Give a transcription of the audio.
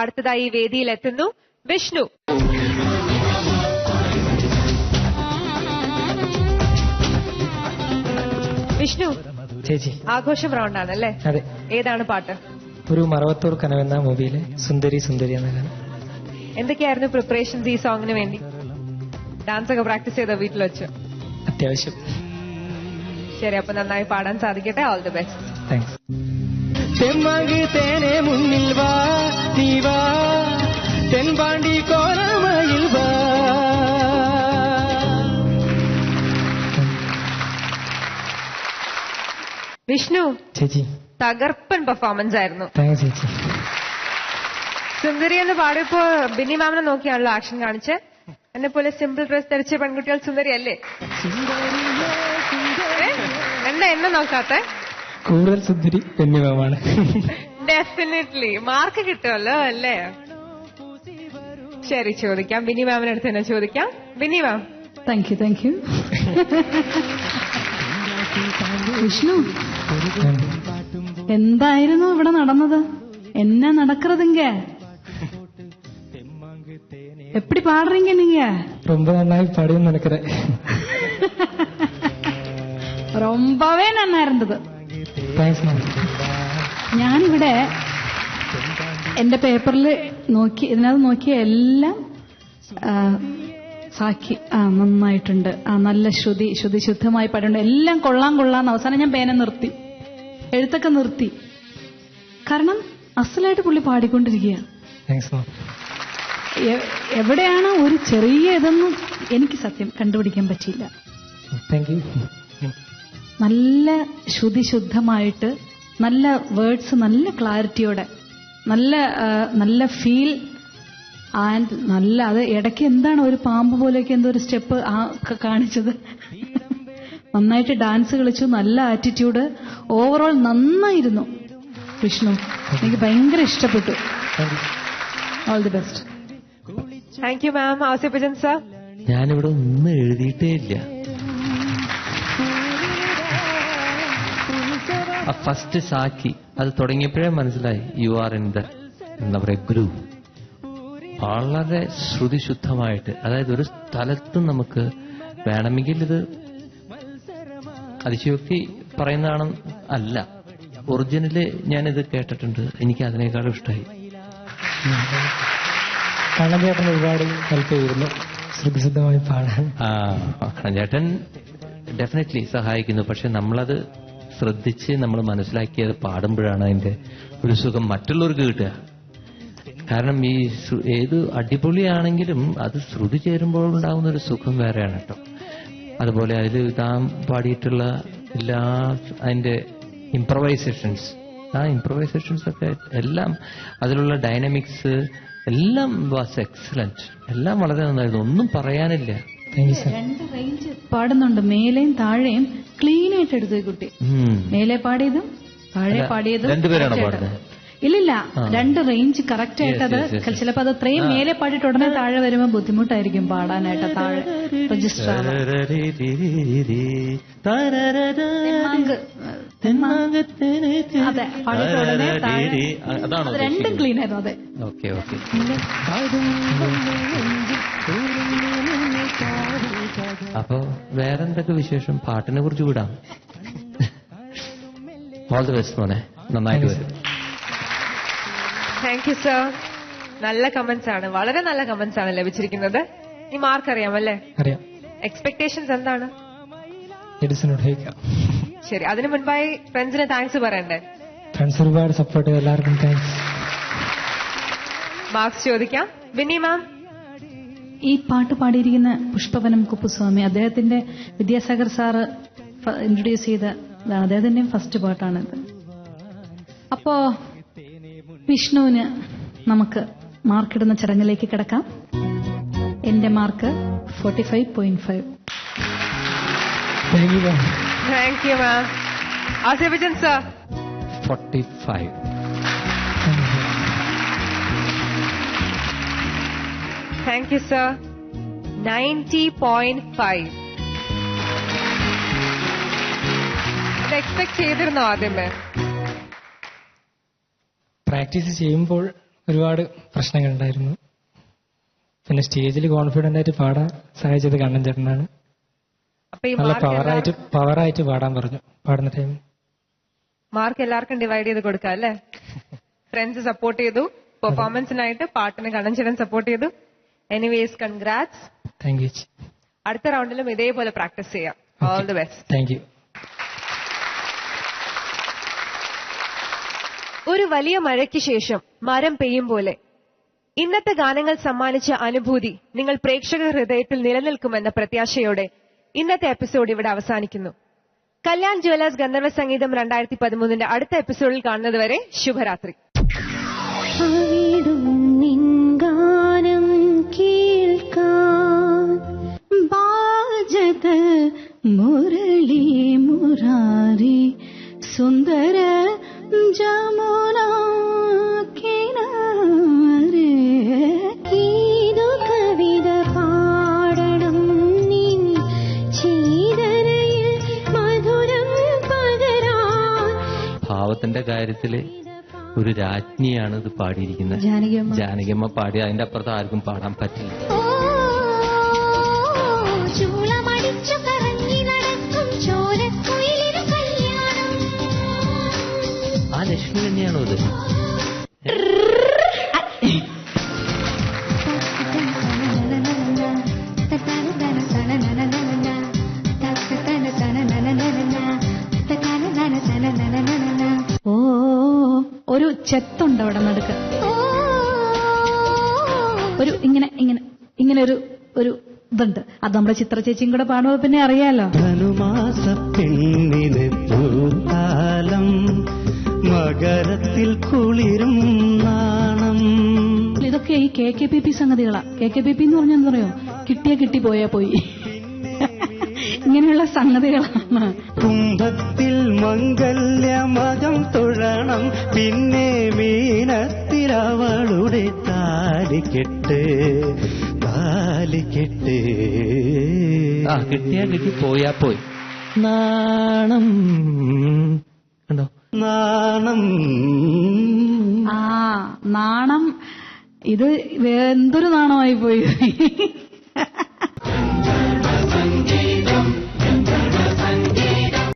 അടുത്തതായി വേദിയിൽ എത്തുന്നു വിഷ്ണു. വിഷ്ണു ചേച്ചി ആഘോഷം റൗണ്ടാണല്ലേ? അതെ. ഏതാണ് പാട്ട്? ഒരു മറവത്തൂർ കനവെന്ന മൂവിയിലെ സുന്ദരി സുന്ദരി എന്ന ഗാനം. എന്തൊക്കെയായിരുന്നു പ്രിപ്പറേഷൻസ് ഈ സോങ്ങിന് വേണ്ടി? ഡാൻസ് ഒക്കെ പ്രാക്ടീസ് ചെയ്തോ വീട്ടിൽ വെച്ച്? അത്യാവശ്യം. ശരി, അപ്പൊ നന്നായി പാടാൻ സാധിക്കട്ടെ. All the best. താങ്ക്സ്. തെമ്മകിത്തേനെ മുന്നിൽ വാ നീ വാ തെൻപാണ്ടി കോരമയിൽ വാ. വിഷ്ണു ചേച്ചി തകർപ്പൻ പെർഫോമൻസ് ആയിരുന്നു. താങ്ക്സ് ചേച്ചി. സുന്ദരി എന്ന് പാടിയപ്പോ ബിന്നി മാമിനെ നോക്കിയാണല്ലോ ആക്ഷൻ കാണിച്ച്. എന്നെ പോലെ സിമ്പിൾ ഡ്രസ് ധരിച്ച പെൺകുട്ടികൾ സുന്ദരി അല്ലേ? എന്താ എന്നെ നോക്കാത്ത? കൂടുതൽ സുന്ദരി പെണ്ണിമാണ്. ഡെഫിനറ്റ്ലി മാർക്ക് കിട്ടുമല്ലോ അല്ലേ? ശരി, ചോദിക്കാം. ബിന്നി മാമിന്റെ അടുത്ത് തന്നെ ചോദിക്കാം. Binny ma'am. Thank you. Vishnu, എന്തായിരുന്നു ഇവിടെ നടന്നത്? എന്നാ നടக்கிறதுங்க? எப்படி பாடுறீங்க நீங்க? ரொம்ப நன்னாയി பாடியும் நினைக்கிறேன். ரொம்பவே நன்னா இருந்தது. Thanks ma'am. ഞാനിവിടെ എന്റെ പേപ്പറിൽ നോക്കി, ഇതിനകത്ത് നോക്കിയ എല്ലാം സാക്കി നന്നായിട്ടുണ്ട്, നല്ല ശ്രുതി ശുദ്ധമായി പാടുണ്ട്, എല്ലാം കൊള്ളാന്ന്. അവസാനം ഞാൻ പേന നിർത്തി, എഴുത്തൊക്കെ നിർത്തി. കാരണം അസലായിട്ട് പുള്ളി പാടിക്കൊണ്ടിരിക്കുക. Thanks ma'am. എവിടെയാണ് ഒരു ചെറിയ ഇതൊന്നും എനിക്ക് സത്യം കണ്ടുപിടിക്കാൻ പറ്റിയില്ല. Thank you. നല്ല ശുദ്ധമായിട്ട്, നല്ല വേർഡ്സ്, നല്ല ക്ലാരിറ്റിയോടെ, നല്ല ഫീൽ ആൻഡ് നല്ല, അത് ഇടയ്ക്ക് എന്താണ് ഒരു പാമ്പ് പോലെയൊക്കെ എന്തോ ഒരു സ്റ്റെപ്പ് കാണിച്ചത്. നന്നായിട്ട് ഡാൻസ് കളിച്ചു, നല്ല ആറ്റിറ്റ്യൂഡ്, ഓവറോൾ നന്നായിരുന്നു വിഷ്ണു. എനിക്ക് ഭയങ്കര ഇഷ്ടപ്പെട്ടു. All the best. Thank you ma'am. Ouseppachan sir. ഞാനിവിടെ ഒന്നും എഴുതിയിട്ടേ ഇല്ല. ഫസ്റ്റ് സാക്കി അത് തുടങ്ങിയപ്പോഴേ മനസ്സിലായി യു ആർ ഇൻ ദ എന്താ പറയാ ഗ്രൂവ്. വളരെ ശ്രുതിശുദ്ധമായിട്ട്, അതായത് ഒരു സ്ഥലത്തും നമുക്ക് വേണമെങ്കിൽ ഇത് അതിശയോക്തി പറയുന്നതാണ് അല്ല, ഒറിജിനല് ഞാനിത് കേട്ടിട്ടുണ്ട്. എനിക്ക് അതിനേക്കാളും ഇഷ്ടമായി. കണ്ണൻചേട്ടൻ ഒരുപാട് ഹെൽപ്പ് ചെയ്തിരുന്നു ശ്രുതിശുദ്ധമായി പാടാൻ. കണ്ണൻചേട്ടൻ ഡെഫിനറ്റ്ലി സഹായിക്കുന്നു. പക്ഷെ നമ്മളത് ശ്രദ്ധിച്ച് നമ്മൾ മനസ്സിലാക്കിയത് പാടുമ്പോഴാണ് അതിന്റെ ഒരു സുഖം മറ്റുള്ളവർക്ക് കിട്ടുക. കാരണം ഈ ഏത് അടിപൊളിയാണെങ്കിലും അത് ശ്രുതി ചേരുമ്പോൾ ഉണ്ടാകുന്ന ഒരു സുഖം വേറെയാണ് കേട്ടോ. അതുപോലെ അതിൽ താൻ പാടിയിട്ടുള്ള എല്ലാ അതിന്റെ ഇംപ്രവൈസേഷൻസ് ഒക്കെ എല്ലാം, അതിലുള്ള ഡൈനാമിക്സ് എല്ലാം വാസ് എക്സലന്റ്. എല്ലാം വളരെ നന്നായിരുന്നു, ഒന്നും പറയാനില്ല. രണ്ട് റേഞ്ച് പാടുന്നുണ്ട്, മേലെയും താഴെയും ക്ലീൻ ആയിട്ട് എടുത്തു കുട്ടി. മേലെ പാടിയതും താഴെ പാടിയതും രണ്ടുപേരാണോ പാടുന്നത്? ഇല്ലില്ല, രണ്ട് റേഞ്ച് കറക്റ്റ് ആയിട്ട്. അത് ചിലപ്പോ അത് അത്രയും മേലെ പാടിയിട്ട് ഉടനെ താഴെ വരുമ്പോൾ ബുദ്ധിമുട്ടായിരിക്കും പാടാനായിട്ട്. താഴെ രജിസ്റ്റർ അതെ, പാടിയിട്ട് ഉടനെ താഴെ രണ്ടും ക്ലീൻ ആയിരുന്നു. അതെ, ഓക്കെ. അപ്പൊ വേറെന്തൊക്കെ വിശേഷം? പാട്ടിനെ കുറിച്ച് വിടാം. ഓൾ ദി ബെസ്റ്റ് മോനെ, നന്നായിട്ട് വരും. Thank you sir. നല്ല കമന്റ്സ് ആണ്, വളരെ നല്ല കമന്റ്സ് ആണ് ലഭിച്ചിരിക്കുന്നത്. ഈ മാർക്ക് അറിയാമല്ലേ? അറിയാം. എക്സ്പെക്ടേഷൻസ് എന്താണ്? ശരി, അതിനു മുൻപായി ഫ്രണ്ട്സിന് താങ്ക്സ് പറയണ്ടേ? ഫ്രണ്ട്സ് ഒരുപാട് സപ്പോർട്ട് ചെയ്തു, എല്ലാവർക്കും താങ്ക്സ്. മാർക്സ് ചോദിക്കാം. ബിന്നി മാം. ഈ പാട്ട് പാടിയിരിക്കുന്ന പുഷ്പവനം കുപ്പുസ്വാമി, അദ്ദേഹത്തിന്റെ വിദ്യാസാഗർ സാറ് ഇൻട്രൊഡ്യൂസ് ചെയ്ത അദ്ദേഹത്തിന്റെ ഫസ്റ്റ് പാട്ടാണിത്. അപ്പോ വിഷ്ണുവിന് നമുക്ക് മാർക്കിടുന്ന ചടങ്ങിലേക്ക് കിടക്കാം. എന്റെ mark 45.5. Thank you ma'am. Ouseppachan sir. 45. Thank you sir. 90.5. ഇത് എക്സ്പെക്ട് ചെയ്തിരുന്നോ ആദ്യമേ? പ്രാക്ടീസ് ചെയ്യുമ്പോൾ ഒരുപാട് പ്രശ്നങ്ങളുണ്ടായിരുന്നു. പിന്നെ സ്റ്റേജിൽ കോൺഫിഡന്റ് ആയിട്ട് പാടാൻ സഹായിച്ചത് കണ്ണൻ ചേട്ടനാണ്. അപ്പൊ ഈ നല്ല പവറായിട്ട് പാടാൻ പറഞ്ഞു പാടുന്ന ടൈം. മാർക്ക് എല്ലാവർക്കും ഡിവൈഡ് ചെയ്ത് കൊടുക്കാം അല്ലേ? ഫ്രണ്ട്സ് സപ്പോർട്ട് ചെയ്തു, പെർഫോമൻസിനായിട്ട് പാട്ടിന് കണ്ണൻ ചേട്ടൻ സപ്പോർട്ട് ചെയ്തു. Anyways congrats. Thank you. അടുത്ത റൗണ്ടിലും ഇതേപോലെ പ്രാക്ടീസ് ചെയ്യാം. All the best. Thank you. ഒരു വലിയ മഴയ്ക്ക് ശേഷം മരം പെയ്യും പോലെ ഇന്നത്തെ ഗാനങ്ങൾ സമ്മാനിച്ച അനുഭൂതി നിങ്ങൾ പ്രേക്ഷക ഹൃദയത്തിൽ നിലനിൽക്കുമെന്ന പ്രത്യാശയോടെ ഇന്നത്തെ എപ്പിസോഡ് ഇവിടെ അവസാനിക്കുന്നു. കല്യാൺ ജ്വല്ലേഴ്സ് ഗന്ധർവ സംഗീതം 2013 അടുത്ത എപ്പിസോഡിൽ കാണുന്നതുവരെ ശുഭരാത്രി. ഗാനം കേൾക്കാൻ ബാജത മുരളി മുരാരി സുന്ദര ജമുന കിനാരെ ഏതു കവിത പാടണം നിൻ ചീതനയിൽ മധുരം പകരാൻ. ഭാവത്തിന്റെ കാര്യത്തില് ഒരു രാജ്ഞിയാണ് ഇത് പാടിയിരിക്കുന്നത്. ജാനകിയമ്മ പാടി, അതിന്റെ അപ്പുറത്ത് ആർക്കും പാടാൻ പറ്റില്ല. ആ ലക്ഷ്മി തന്നെയാണോ ഇത്? ഓ, ഒരു ചെത്തുണ്ട് അവിടെ നടുക്ക്, ഒരു ഇങ്ങനെ ഇങ്ങനെ ഇങ്ങനെ ഒരു ഇതുണ്ട്. അത് നമ്മുടെ ചിത്ര ചേച്ചിയും കൂടെ പാടുമ്പോ പിന്നെ അറിയാലോ. ധനുമാസ പെണ്ണിന് പൂത്താലം മകരത്തിൽ കുളിരും നാണം. ഇതൊക്കെ ഈ KKPP സംഗതികളാ. KKPP എന്ന് പറഞ്ഞാൽ എന്താ പറയോ, കിട്ടിയാ കിട്ടി പോയാ പോയി, ഇങ്ങനെയുള്ള സംഗതികളാണ്. കുംഭത്തിൽ മംഗല്യമകം തൊഴണം, പിന്നെ മീനത്തിലവളുടെ താലിക്കെട്ട് ആ കിട്ടിയാ കിട്ടി പോയാ പോയി. നാണം കണ്ടോ, നാണം. നാണം. ഇത് എന്തൊരു നാണമായി പോയി.